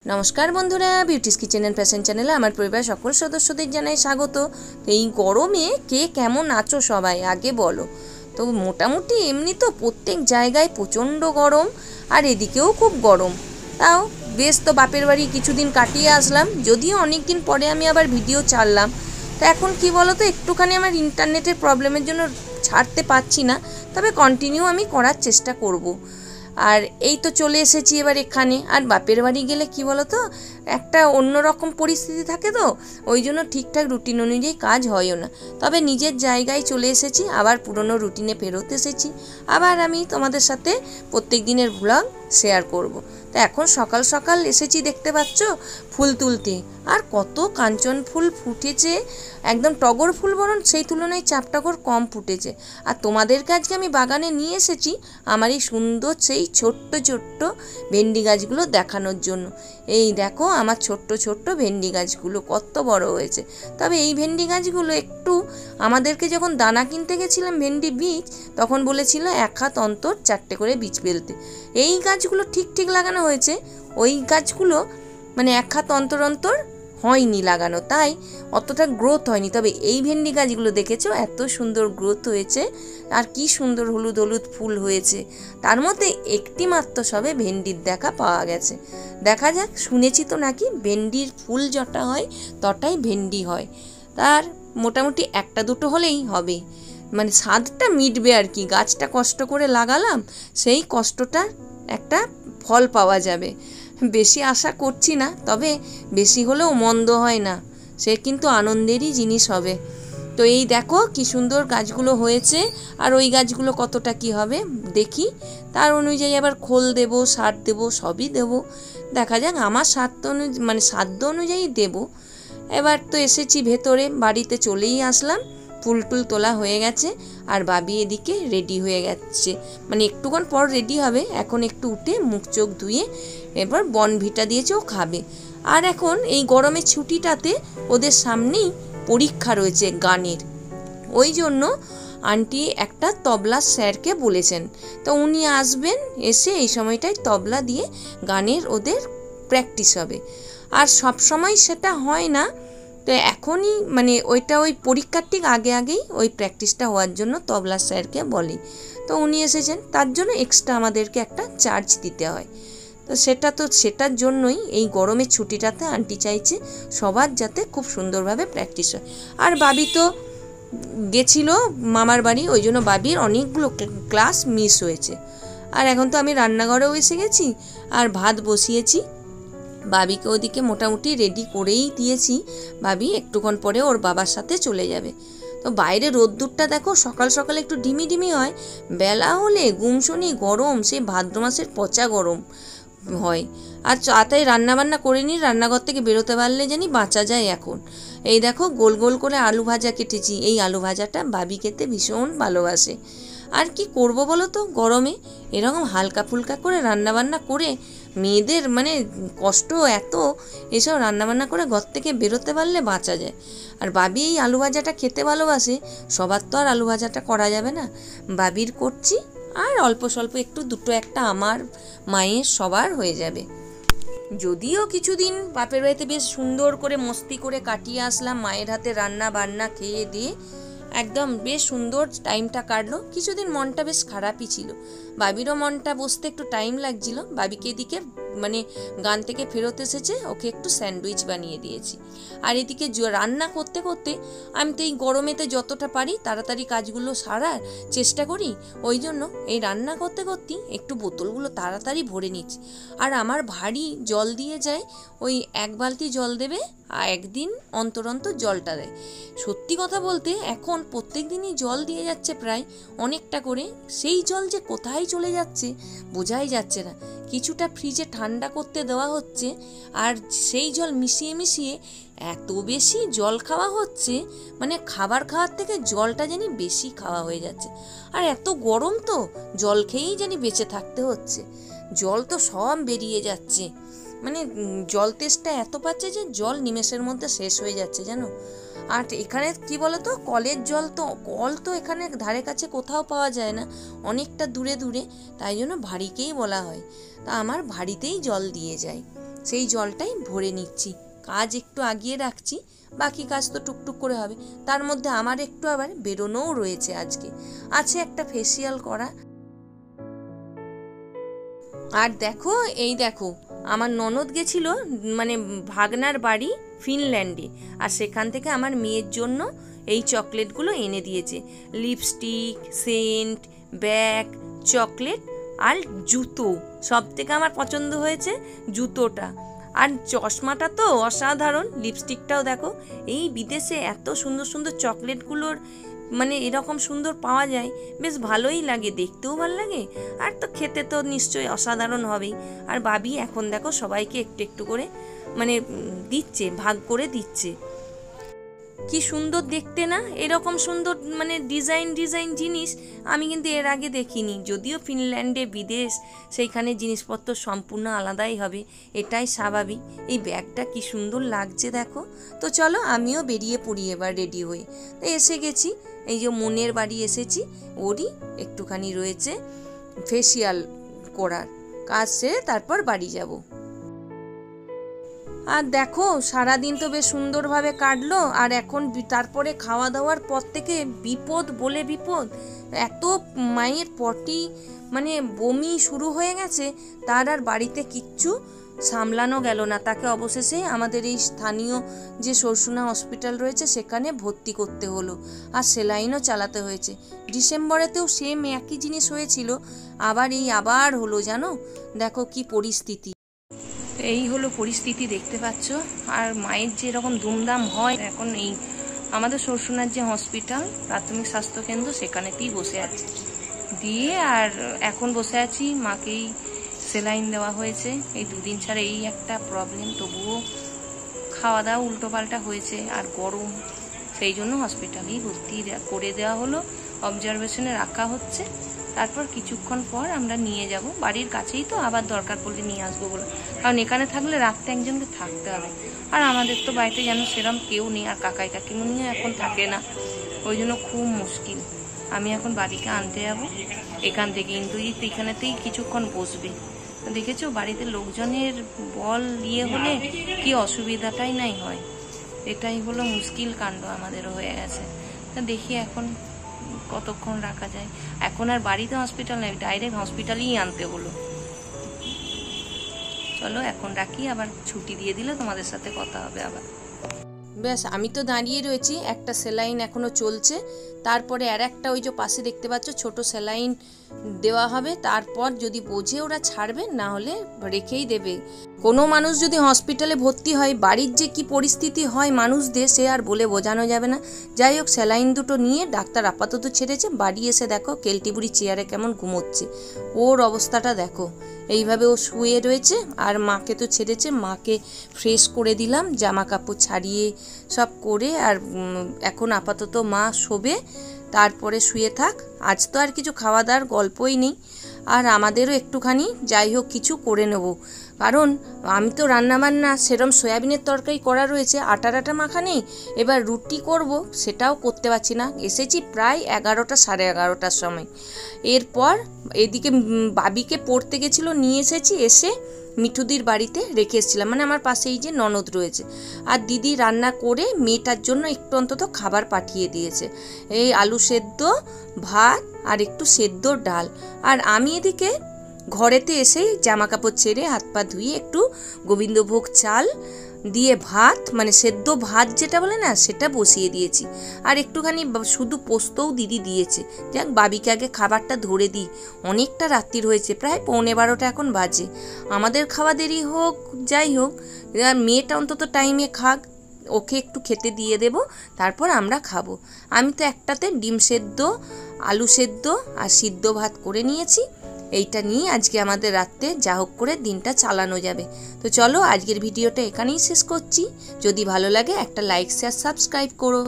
नमस्कार बंधुरा बिউটিস kitchen and fashion चैनेले आमार परिवार सकल सदस्यদের জানাই স্বাগত। তো এই গরমে কে কেমন আছো সবাই আগে বলো। তো মোটামুটি এমনি তো প্রত্যেক জায়গায় প্রচণ্ড গরম আর এদিকেও খুব গরম। তাও বেশ তো বাপের বাড়ি কিছুদিন কাটিয়ে আসলাম, যদিও অনেক দিন পরে আমি আবার ভিডিও ছাড়লাম। তো এখন কি বলো তো, একটুখানি আমার ইন্টারনেটের প্রবলেমের জন্য ছাড়তে পারছি না, তবে কন্টিনিউ আমি করার চেষ্টা করব। আর এই তো চলে এসেছি এবার এখানে। আর বাপের বাড়ি গেলে কি বলো তো, একটা অন্যরকম পরিস্থিতি থাকে, তো ওই জন্য ঠিকঠাক রুটিন অনুযায়ী কাজ হয়ও না। তবে নিজের জায়গায় চলে এসেছি, আবার পুরনো রুটিনে ফেরত এসেছি। আবার আমি তোমাদের সাথে প্রত্যেক দিনের ব্লগ শেয়ার করব। তো এখন সকাল সকাল এসেছি, দেখতে পাচ্ছ ফুল তুলতে। আর কত কাঞ্চন ফুল ফুটেছে, একদম টগর ফুল বরং সেই তুলনায় চাপটগর কম ফুটেছে। আর তোমাদেরকে আজকে আমি বাগানে নিয়ে এসেছি আমার এই সুন্দর সেই ছোট্ট ছোট্ট ভেন্ডি গাছগুলো দেখানোর জন্য। এই দেখো আমার ছোট্ট ছোট্ট ভেন্ডি গাছগুলো কত বড় হয়েছে। তবে এই ভেন্ডি গাছগুলো একটু আমাদেরকে যখন দানা কিনতে গেছিলাম ভেন্ডি বীজ, তখন বলেছিল 1 হাত অন্তর 4টে করে বীজ ফেলতে। এই গাছগুলো ঠিক ঠিক লাগানো হয়েছে, ওই গাছগুলো মানে 1 হাত অন্তর অন্তর হয়নি লাগানো, তাই অতটা গ্রোথ হয়নি। তবে এই ভেন্ডি গাছগুলো দেখেছো এত সুন্দর গ্রোথ হয়েছে, আর কি সুন্দর হলুদ হলুদ ফুল হয়েছে। তার মধ্যে একটি মাত্র সবে ভেন্ডির দেখা পাওয়া গেছে। দেখা যাক, শুনেছি তো নাকি ভেন্ডির ফুল যটা হয় তটাই ভেন্ডি হয়। তার মোটামুটি একটা দুটো হলেই হবে, মানে স্বাদটা মিটবে আর কি। গাছটা কষ্ট করে লাগালাম, সেই কষ্টটার একটা ফল পাওয়া যাবে। বেশি আশা করছি না, তবে বেশি হলেও মন্দ হয় না, সে কিন্তু আনন্দেরই জিনিস হবে। তো এই দেখো কি সুন্দর গাছগুলো হয়েছে, আর ওই গাছগুলো কতটা কি হবে দেখি, তার অনুযায়ী আবার খোল দেব, সার দেব, সবই দেব। দেখা যাক, আমার সাধ্য অনুযায়ী দেব। এবার তো এসেছি ভেতরে, বাড়িতে চলেই আসলাম। ফুল টুল তোলা হয়ে গেছে, আর বাবি এদিকে রেডি হয়ে গেছে, মানে একটুক্ষণ পর রেডি হবে। এখন একটু উঠে মুখ চোখ ধুয়ে এবার বনভিটা দিয়েছে, ও খাবে। আর এখন এই গরমের ছুটিটাতে ওদের সামনেই পরীক্ষা রয়েছে গানের, ওই জন্য আন্টি একটা তবলা স্যারকে বলেছেন। তো উনি আসবেন, এসে এই সময়টায় তবলা দিয়ে গানের ওদের প্র্যাকটিস হবে। আর সব সময় সেটা হয় না, তো এখনই মানে ওই পরীক্ষার ঠিক আগে আগেই ওই প্র্যাকটিসটা হওয়ার জন্য তবলা স্যারকে বলি। তো উনি এসেছেন, তার জন্য এক্সট্রা আমাদেরকে একটা চার্জ দিতে হয়। তো সেটার জন্যই এই গরমের ছুটিটাতে আন্টি চাইছে সবার যাতে খুব সুন্দরভাবে প্র্যাকটিস হয়। আর বাবি তো গেছিল মামার বাড়ি, ওই জন্য বাবির অনেকগুলো ক্লাস মিস হয়েছে। আর এখন তো আমি রান্নাঘরেও এসে গেছি, আর ভাত বসিয়েছি। বাবিকে ওদিকে মোটামুটি রেডি করেই দিয়েছি। বাবি একটুক্ষণ পরে ওর বাবার সাথে চলে যাবে। তো বাইরে রোদ্দুরটা দেখো, সকাল সকাল একটু ডিমি ডিমি হয়, বেলা হলে গুমসুনি গরম, সেই ভাদ্র মাসের পচা গরম হয়। আর তাই রান্নাবান্না করে নিই, রান্নাঘর থেকে বেরোতে পারলে জানি বাঁচা যায় এখন। এই দেখো গোল গোল করে আলু ভাজা কেটেছি, এই আলু ভাজাটা বাবি খেতে ভীষণ ভালোবাসে। আর কি করব বলো তো, গরমে এরকম হালকা ফুলকা করে রান্নাবান্না করে মেয়েদের মানে কষ্ট এত, এসব রান্নাবান্না করে ঘর থেকে বেরোতে পারলে বাঁচা যায়। আর বাবি এই আলু ভাজাটা খেতে ভালোবাসে, সবার তো আর আলু ভাজাটা করা যাবে না, বাবির করছি। আর অল্প স্বল্প একটু দুটো একটা আমার, মায়ের, সবার হয়ে যাবে। যদিও কিছুদিন বাপের বাড়িতে বেশ সুন্দর করে মস্তি করে কাটিয়ে আসলাম, মায়ের হাতে রান্না বান্না খেয়ে দিয়ে একদম বেশ সুন্দর টাইমটা কাটলো। কিছুদিন মনটা বেশ খারাপই ছিল, বাবিরও মনটা বসতে একটু টাইম লাগছিল। বাবিকে এদিকে মানে গান থেকে ফেরত এসেছে, ওকে একটু স্যান্ডউইচ বানিয়ে দিয়েছি। আর এদিকে রান্না করতে করতে আমি তো এই গরমেতে যতটা পারি তাড়াতাড়ি কাজগুলো সারার চেষ্টা করি, ওই জন্য এই রান্না করতে করতেই একটু বোতলগুলো তাড়াতাড়ি ভরে নিচ্ছি। আর আমার ভারী জল দিয়ে যায়, ওই 1 বালতি জল দেবে আর একদিন অন্তর অন্তর জলটা দেয়। সত্যি কথা বলতে এখন প্রত্যেক দিনই জল দিয়ে যাচ্ছে প্রায় অনেকটা করে, সেই জল যে কোথায় চলে যাচ্ছে বোঝাই যাচ্ছে না। কিছুটা ফ্রিজে ঠান্ডা করতে দেওয়া হচ্ছে, আর সেই জল মিশিয়ে মিশিয়ে এত বেশি জল খাওয়া হচ্ছে, মানে খাবার খাওয়ার থেকে জলটা জানি বেশি খাওয়া হয়ে যাচ্ছে। আর এত গরম তো জল খেয়েই জানি বেঁচে থাকতে হচ্ছে, জল তো সব বেরিয়ে যাচ্ছে। মানে জল তেষ্টা এত পাচ্ছে যে জল নিমেষের মধ্যে শেষ হয়ে যাচ্ছে জানো। আর এখানে কি বলতো, কলের জল তো, কল তো এখানে ধারে কাছে কোথাও পাওয়া যায় না, অনেকটা দূরে দূরে, তাই জন্য ভারীকেই বলা হয়। তা আমার ভারীতেই জল দিয়ে যায়। সেই জলটাই ভরে নিচ্ছি। কাজ একটু আগিয়ে রাখছি, বাকি কাজ তো টুকটুক করে হবে। তার মধ্যে আমার একটু আবার বেরোনোও রয়েছে, আজকে আছে একটা ফেসিয়াল করা। আর দেখো, এই দেখো আমার ননদ গেছিল মানে ভাগনার বাড়ি ফিনল্যান্ডে, আর সেখান থেকে আমার মেয়ের জন্য এই চকলেটগুলো এনে দিয়েছে। লিপস্টিক, সেন্ট, ব্যাগ, চকলেট আর জুতো। সব থেকে আমার পছন্দ হয়েছে জুতোটা, আর চশমাটা তো অসাধারণ। লিপস্টিকটাও দেখো, এই বিদেশে এত সুন্দর সুন্দর চকলেটগুলোর মানে এরকম সুন্দর পাওয়া যায়, বেশ ভালোই লাগে, দেখতেও ভালো লাগে, আর তো খেতে তো নিশ্চয়ই অসাধারণ হবেই। আর বাবি এখন দেখো সবাইকে একটু একটু করে মানে দিচ্ছে, ভাগ করে দিচ্ছে। কি সুন্দর দেখতে না, এরকম সুন্দর মানে ডিজাইন ডিজাইন জিনিস আমি কিন্তু এর আগে দেখিনি। যদিও ফিনল্যান্ডে বিদেশ, সেইখানে জিনিসপত্র সম্পূর্ণ আলাদাই হবে, এটাই স্বাভাবিক। এই ব্যাগটা কি সুন্দর লাগছে দেখো। তো চলো আমিও বেরিয়ে পড়ি এবার রেডি হয়ে। তো এসে গেছি, এই যে মনের বাড়ি এসেছি, ওরই একটুখানি রয়েছে ফেসিয়াল করার কাজ সেরে তারপর বাড়ি যাব। আর দেখো সারাদিন তো বেশ সুন্দরভাবে কাটলো, আর এখন তারপরে খাওয়া দাওয়ার পর থেকে বিপদ বলে বিপদ। এত মায়ের পটি মানে বমি শুরু হয়ে গেছে, তার আর বাড়িতে কিচ্ছু সামলানো গেল না। তাকে অবশেষে আমাদের এই স্থানীয় যে সরসুনা হসপিটাল রয়েছে সেখানে ভর্তি করতে হলো, আর সেলাইনও চালাতে হয়েছে। ডিসেম্বরেতেও সেম একই জিনিস হয়েছিল, আবার হলো জানো। দেখো কি পরিস্থিতি, এই হলো পরিস্থিতি দেখতে পাচ্ছ। আর মায়ের যে এরকম দুমদাম হয়, এখন এই আমাদের সরসুনার যে হসপিটাল প্রাথমিক স্বাস্থ্যকেন্দ্র সেখানেতেই বসে আছি দিয়ে, আর এখন বসে আছি, মাকেই সেলাইন দেওয়া হয়েছে। এই দুদিন ছাড়া এই একটা প্রবলেম, তবুও খাওয়া দাওয়া উল্টোপাল্টা হয়েছে আর গরম, সেই জন্য হসপিটালেই ভর্তি করে দেওয়া হলো, অবজারভেশনে রাখা হচ্ছে। তারপর কিছুক্ষণ পর আমরা নিয়ে যাব, বাড়ির কাছেই তো, আবার দরকার পড়লে নিয়ে আসবো বলে, কারণ এখানে থাকলে রাখতে একজনকে থাকতে হবে। আর আমাদের তো বাড়িতে যেন সেরকম কেউ নেই, আর কাকাই কাকিমুনিও এখন থাকে না, ওই জন্য খুব মুশকিল। আমি এখন বাড়িকে আনতে যাব এখান থেকে, কিন্তু এখানেতেই কিছুক্ষণ বসবে। দেখেছো বাড়িতে লোকজনের বল ইয়ে হলে কি অসুবিধাটাই নাই হয়, এটাই হলো মুশকিল কাণ্ড আমাদেরও হয়ে গেছে। তা দেখি এখন কতক্ষণ রাখা যায়। এখন আর বাড়িতে হসপিটাল নেই, ডাইরেক্ট হসপিটালেই আনতে হলো। চলো এখন রাখি, আবার ছুটি দিয়ে দিলে তোমাদের সাথে কথা হবে আবার। ব্যাস আমি তো দাঁড়িয়ে রয়েছি, একটা সেলাইন এখনো চলছে, তারপরে আর একটা ওই যে পাশে দেখতে পাচ্ছ ছোট সেলাইন দেওয়া হবে। তারপর যদি বোঝে ওরা ছাড়বে, না হলে রেখেই দেবে। কোনো মানুষ যদি হসপিটালে ভর্তি হয়, বাড়ির যে কি পরিস্থিতি হয় মানুষদের, সে আর বলে বোঝানো যাবে না। যাই হোক, সেলাইন দুটো নিয়ে ডাক্তার আপাতত ছেড়েছে, বাড়ি এসে দেখো কেলটিবুড়ি চেয়ারে কেমন ঘুমোচ্ছে, ওর অবস্থাটা দেখো। এইভাবে ও শুয়ে রয়েছে, আর মাকে তো ছেড়েছে, মাকে ফ্রেশ করে দিলাম, জামা কাপড় ছাড়িয়ে সব করে, আর এখন আপাতত মা শোবে, তারপরে শুয়ে থাক। আজ তো আর কিছু খাওয়া দাওয়ার গল্পই নেই, আর আমাদেরও একটুখানি যাই হোক কিছু করে নেব, কারণ আমি তো রান্নাবান্না সেরম সয়াবিনের তরকারি করা রয়েছে, আটা মাখা নেই, এবার রুটি করব সেটাও করতে পারছি না। এসেছি প্রায় 11টা সাড়ে 11টার সময়। এরপর এদিকে বাবিকে পড়তে গেছিলো, নিয়ে এসেছি, এসে মিঠুদির বাড়িতে রেখে এসেছিলাম, মানে আমার পাশেই যে ননদ রয়েছে, আর দিদি রান্না করে মেয়েটার জন্য একটু অন্তত খাবার পাঠিয়ে দিয়েছে, এই আলু সেদ্ধ, ভাত আর একটু সেদ্ধ ডাল। আর আমি এদিকে ঘরেতে এসেই জামা কাপড় ছেড়ে হাত পা ধুয়ে একটু গোবিন্দভোগ চাল দিয়ে ভাত, মানে সেদ্ধ ভাত যেটা বলে না, সেটা বসিয়ে দিয়েছি। আর একটুখানি শুধু পোস্তও দিদি দিয়েছে। যাক, বাবিকে আগে খাবারটা ধরে দিই, অনেকটা রাত্রির হয়েছে, প্রায় 11:15 এখন বাজে। আমাদের খাওয়া দেরি হোক যাই হোক, মেয়েটা অন্তত টাইমে খাক, ওকে একটু খেতে দিয়ে দেব, তারপর আমরা খাবো। আমি তো একটাতে ডিম সেদ্ধ, আলু সেদ্ধ আর সিদ্ধ ভাত করে নিয়েছি। এইটা নিয়ে আজকে আমাদের রাত্রে যা হোক করে দিনটা চালানো যাবে। তো চলো আজকের ভিডিওটা এখানেই শেষ করছি। যদি ভালো লাগে একটা লাইক, শেয়ার, সাবস্ক্রাইব করো।